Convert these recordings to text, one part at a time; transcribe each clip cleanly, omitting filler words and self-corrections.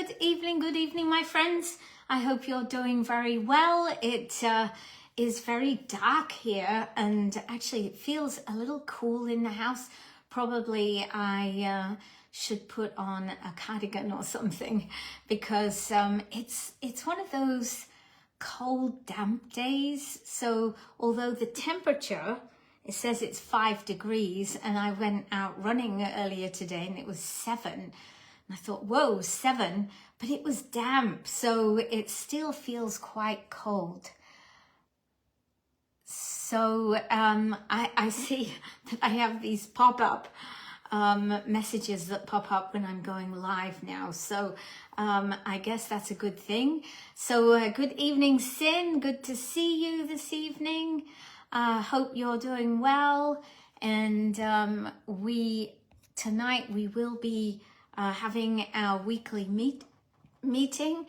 Good evening, my friends. I hope you're doing very well. It is very dark here, and actually it feels a little cool in the house. Probably I should put on a cardigan or something, because it's one of those cold, damp days. So although the temperature, it says it's 5 degrees, and I went out running earlier today and it was 7. And I thought, whoa, 7, but it was damp, so it still feels quite cold. So I see that I have these pop-up messages that pop up when I'm going live now. So I guess that's a good thing. So good evening, Sin. Good to see you this evening. Hope you're doing well. And tonight we will be having our weekly meeting,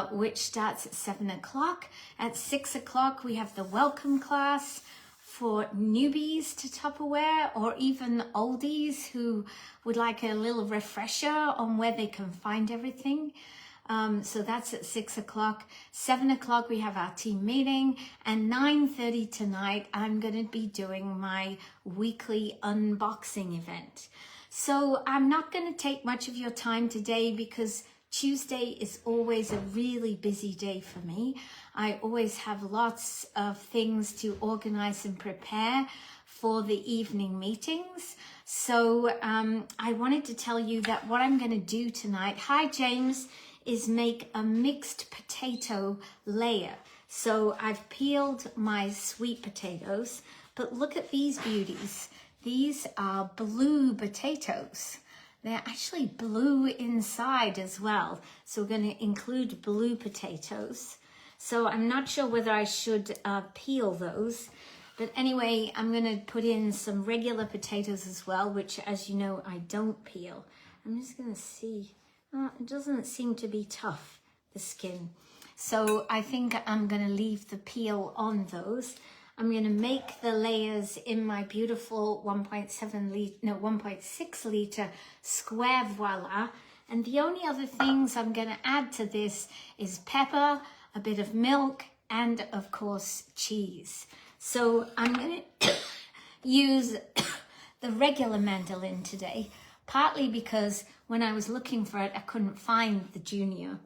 which starts at 7 o'clock. At 6 o'clock, we have the welcome class for newbies to Tupperware, or even oldies who would like a little refresher on where they can find everything. So that's at 6 o'clock. 7 o'clock, we have our team meeting, and 9:30 tonight, I'm going to be doing my weekly unboxing event. So I'm not going to take much of your time today, because Tuesday is always a really busy day for me. I always have lots of things to organize and prepare for the evening meetings. So I wanted to tell you that what I'm going to do tonight, hi James, is make a mixed potato layer. So I've peeled my sweet potatoes, but look at these beauties. These are blue potatoes. They're actually blue inside as well. So we're going to include blue potatoes. So I'm not sure whether I should peel those. But anyway, I'm going to put in some regular potatoes as well, which, as you know, I don't peel. I'm just going to see. It doesn't seem to be tough, the skin. So I think I'm going to leave the peel on those. I'm going to make the layers in my beautiful 1.6 litre square voila. And the only other things I'm going to add to this is pepper, a bit of milk, and of course cheese. So I'm going to use the regular mandolin today, partly because when I was looking for it, I couldn't find the junior.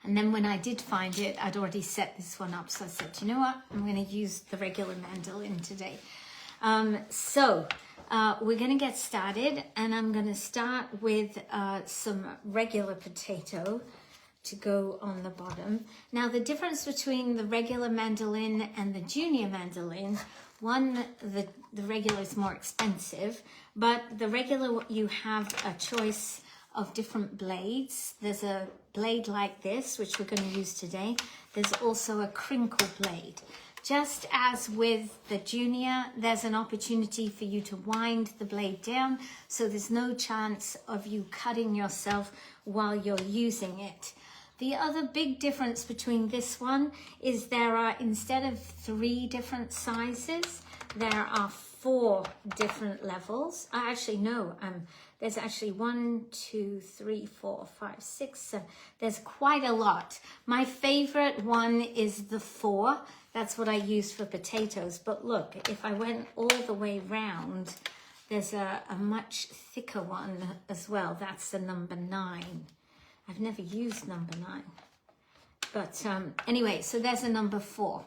And then when I did find it, I'd already set this one up. So I said, you know what? I'm going to use the regular mandolin today. We're going to get started. And I'm going to start with some regular potato to go on the bottom. Now, the difference between the regular mandolin and the junior mandolin, one, the regular is more expensive. But the regular, you have a choice of different blades. There's a blade like this, which we're going to use today. There's also a crinkle blade. Just as with the junior, there's an opportunity for you to wind the blade down, so there's no chance of you cutting yourself while you're using it. The other big difference between this one is there are, instead of 3 different sizes, there are 4 different levels. Actually, no, there's actually 1, 2, 3, 4, 5, 6, 7. There's quite a lot. My favorite one is the 4. That's what I use for potatoes. But look, if I went all the way round, there's a much thicker one as well. That's the number 9. I've never used number 9. But anyway, so there's a number 4.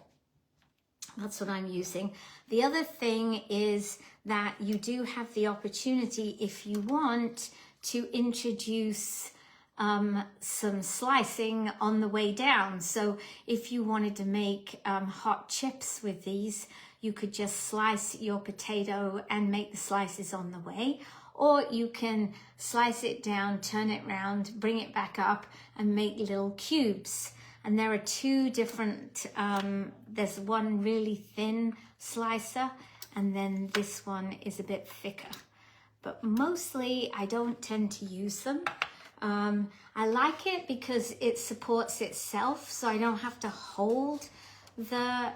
That's what I'm using. The other thing is that you do have the opportunity, if you want, to introduce some slicing on the way down. So if you wanted to make hot chips with these, you could just slice your potato and make the slices on the way. Or you can slice it down, turn it round, bring it back up and make little cubes. And there are 2 different, there's one really thin slicer, and then this one is a bit thicker. But mostly I don't tend to use them. I like it because it supports itself, so I don't have to hold the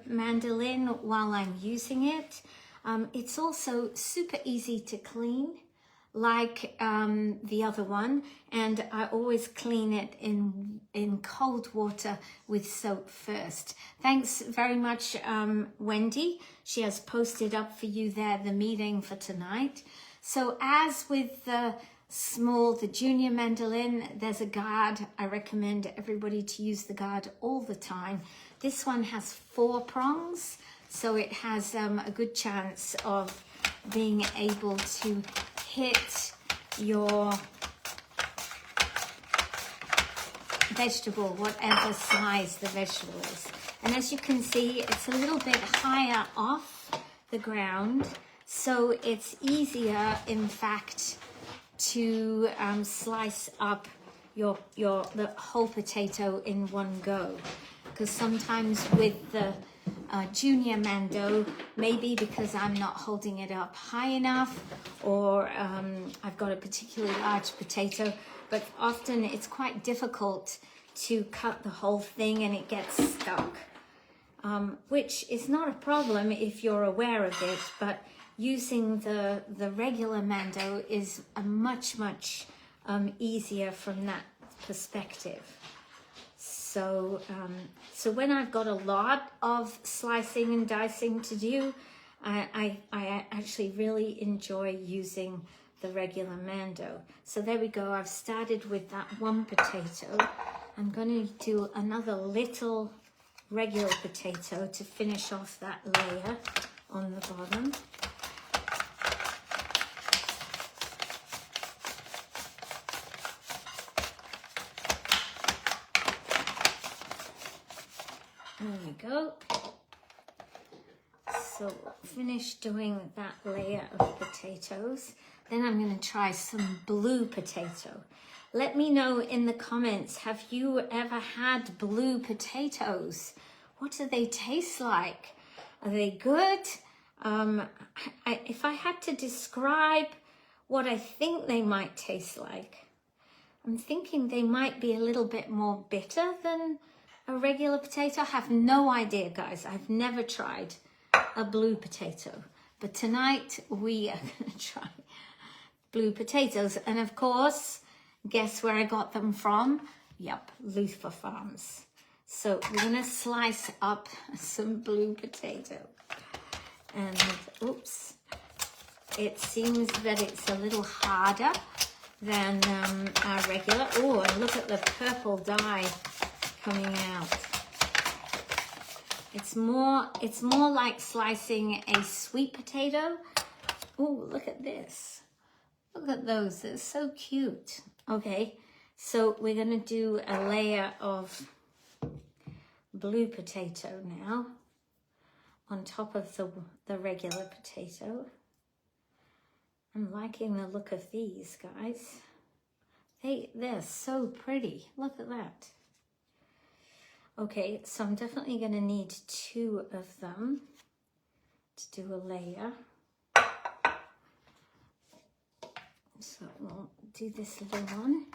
mandolin while I'm using it. It's also super easy to clean. like the other one, and I always clean it in cold water with soap first. Thanks very much, Wendy. She has posted up for you there the meeting for tonight. So as with the junior mandolin, there's a guard. I recommend everybody to use the guard all the time. This one has 4 prongs, so it has a good chance of being able to hit your vegetable, whatever size the vegetable is. And as you can see, it's a little bit higher off the ground, so it's easier, in fact, to slice up the whole potato in one go. Because sometimes with the junior mando, maybe because I'm not holding it up high enough, or I've got a particularly large potato, but often it's quite difficult to cut the whole thing and it gets stuck, which is not a problem if you're aware of it, but using the regular mando is a much easier from that perspective. So when I've got a lot of slicing and dicing to do, I actually really enjoy using the regular mando. So there we go. I've started with that one potato. I'm going to do another little regular potato to finish off that layer on the bottom. There we go. So finish doing that layer of potatoes. Then I'm going to try some blue potato. Let me know in the comments, have you ever had blue potatoes? What do they taste like? Are they good? If I had to describe what I think they might taste like, I'm thinking they might be a little bit more bitter than a regular potato. I have no idea, guys. I've never tried a blue potato. But tonight we are going to try blue potatoes. And of course, guess where I got them from? Yep, Luther Farms. So we're going to slice up some blue potato. And oops, it seems that it's a little harder than our regular. Oh, and look at the purple dye coming out. It's more like slicing a sweet potato. Oh, look at this. Look at those, they're so cute. Okay, so we're gonna do a layer of blue potato now on top of the regular potato. I'm liking the look of these, guys. They're so pretty, look at that. Okay, so I'm definitely going to need 2 of them to do a layer. So we'll do this little one.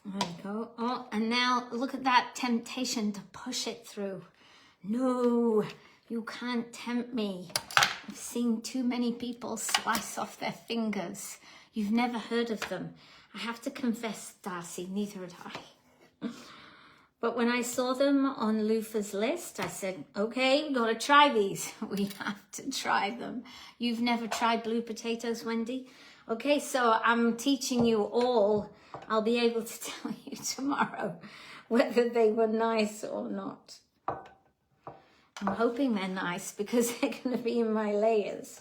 There we go. Oh, and now look at that temptation to push it through. No, you can't tempt me. I've seen too many people slice off their fingers. You've never heard of them. I have to confess, Darcy, neither had I. But when I saw them on Luther's list, I said, okay, we've got to try these. We have to try them. You've never tried blue potatoes, Wendy? Okay, so I'm teaching you all. I'll be able to tell you tomorrow whether they were nice or not. I'm hoping they're nice because they're going to be in my layers.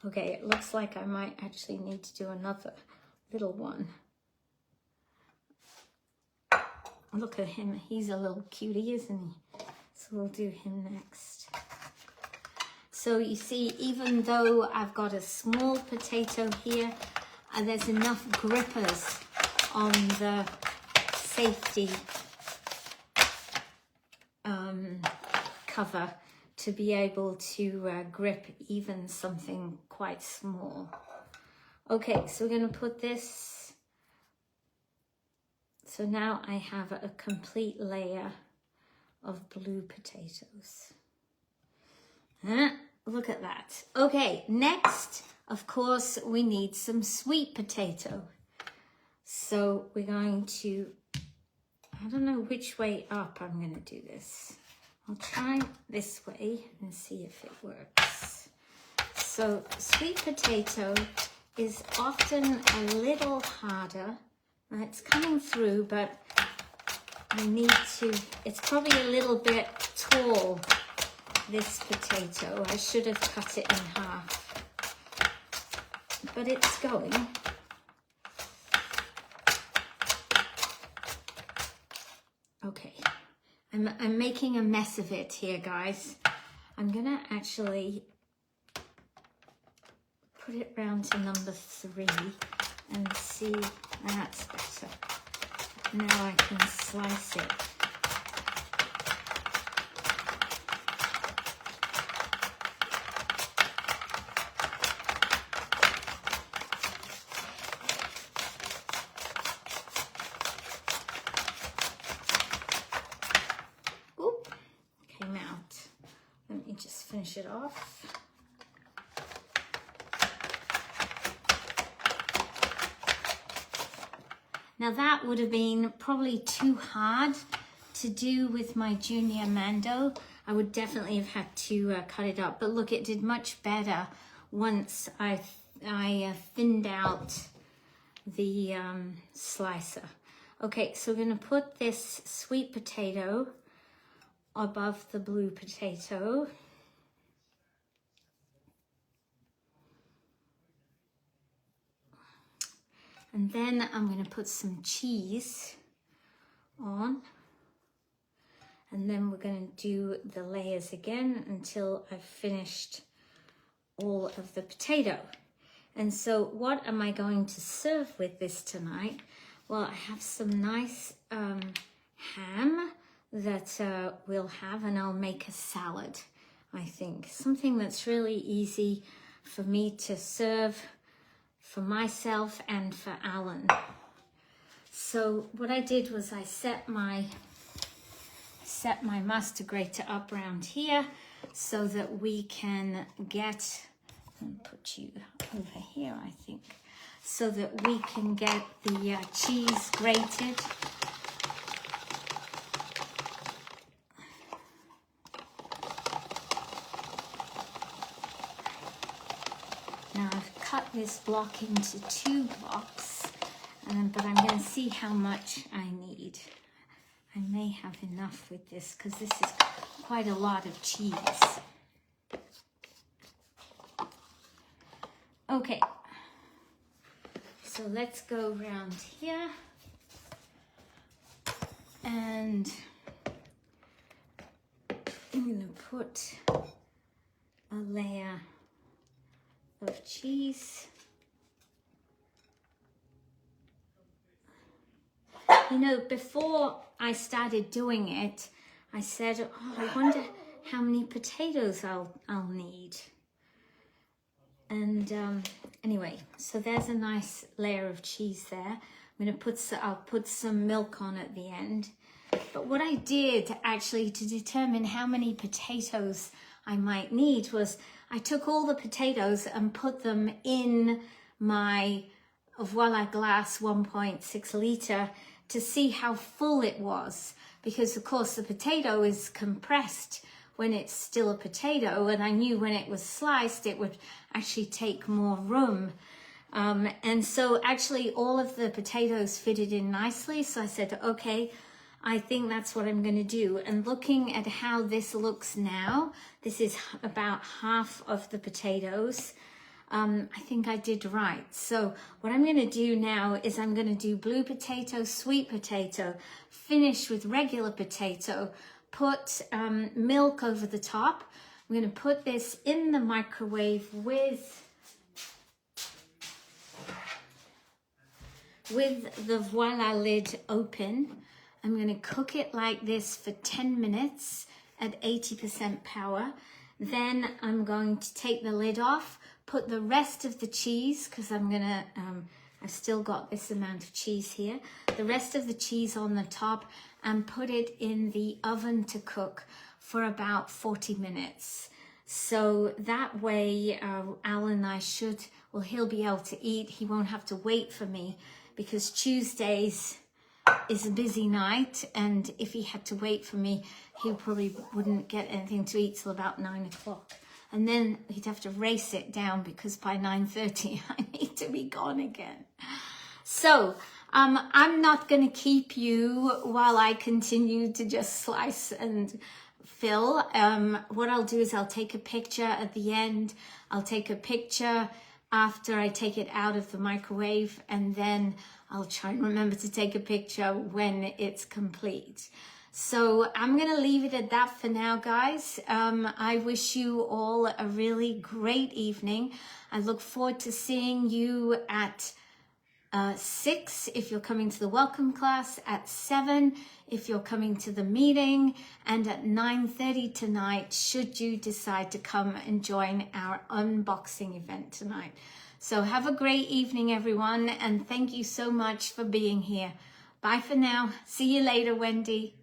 Okay, it looks like I might actually need to do another little one. Look at him. He's a little cutie, isn't he? So we'll do him next. So you see, even though I've got a small potato here, there's enough grippers on the safety cover to be able to grip even something quite small. Okay, so we're going to put this. So now I have a complete layer of blue potatoes. Look at that. Okay, next, of course, we need some sweet potato. So we're going to, I don't know which way up I'm going to do this. I'll try this way and see if it works. So sweet potato is often a little harder. It's coming through, but I need to, it's probably a little bit tall, this potato. I should have cut it in half, but it's going. Okay, I'm making a mess of it here, guys. I'm gonna actually put it round to number 3 and see, that's better. Now I can slice it. Oop, came out. Let me just finish it off. Now that would have been probably too hard to do with my junior Mando. I would definitely have had to cut it up. But look, it did much better once I thinned out the slicer. Okay, so we're going to put this sweet potato above the blue potato. And then I'm going to put some cheese on. And then we're going to do the layers again until I've finished all of the potato. And so what am I going to serve with this tonight? Well, I have some nice ham that we'll have, and I'll make a salad, I think. Something that's really easy for me to serve for myself and for Alan. So what I did was I set my mustard grater up around here so that we can get, I'll put you over here, I think, so that we can get the cheese grated. Now I've cut this block into 2 blocks, but I'm going to see how much I need. I may have enough with this because this is quite a lot of cheese. Okay, so let's go around here and I'm going to put a layer of cheese. You know, before I started doing it, I said, oh, I wonder how many potatoes I'll need. And anyway, so there's a nice layer of cheese there. I'll put some milk on at the end. But what I did actually to determine how many potatoes I might need was I took all the potatoes and put them in my Voila glass 1.6 litre to see how full it was, because of course the potato is compressed when it's still a potato, and I knew when it was sliced it would actually take more room. And so actually all of the potatoes fitted in nicely, so I said, okay, I think that's what I'm going to do. And looking at how this looks now, this is about half of the potatoes. I think I did right. So what I'm going to do now is I'm going to do blue potato, sweet potato, finish with regular potato, put milk over the top. I'm going to put this in the microwave with the Voila lid open. I'm going to cook it like this for 10 minutes at 80% power. Then I'm going to take the lid off, put the rest of the cheese, because I'm going to, I've still got this amount of cheese here, the rest of the cheese on the top, and put it in the oven to cook for about 40 minutes. So that way Al and I he'll be able to eat. He won't have to wait for me, because Tuesdays is a busy night, and if he had to wait for me, he probably wouldn't get anything to eat till about 9 o'clock. And then he'd have to race it down, because by 9:30 I need to be gone again. So I'm not going to keep you while I continue to just slice and fill. What I'll do is I'll take a picture at the end. I'll take a picture after I take it out of the microwave, and then I'll try and remember to take a picture when it's complete. So I'm going to leave it at that for now, guys. I wish you all a really great evening. I look forward to seeing you at 6 if you're coming to the welcome class, at 7 if you're coming to the meeting, and at 9:30 tonight should you decide to come and join our unboxing event tonight. So have a great evening, everyone, and thank you so much for being here. Bye for now. See you later, Wendy.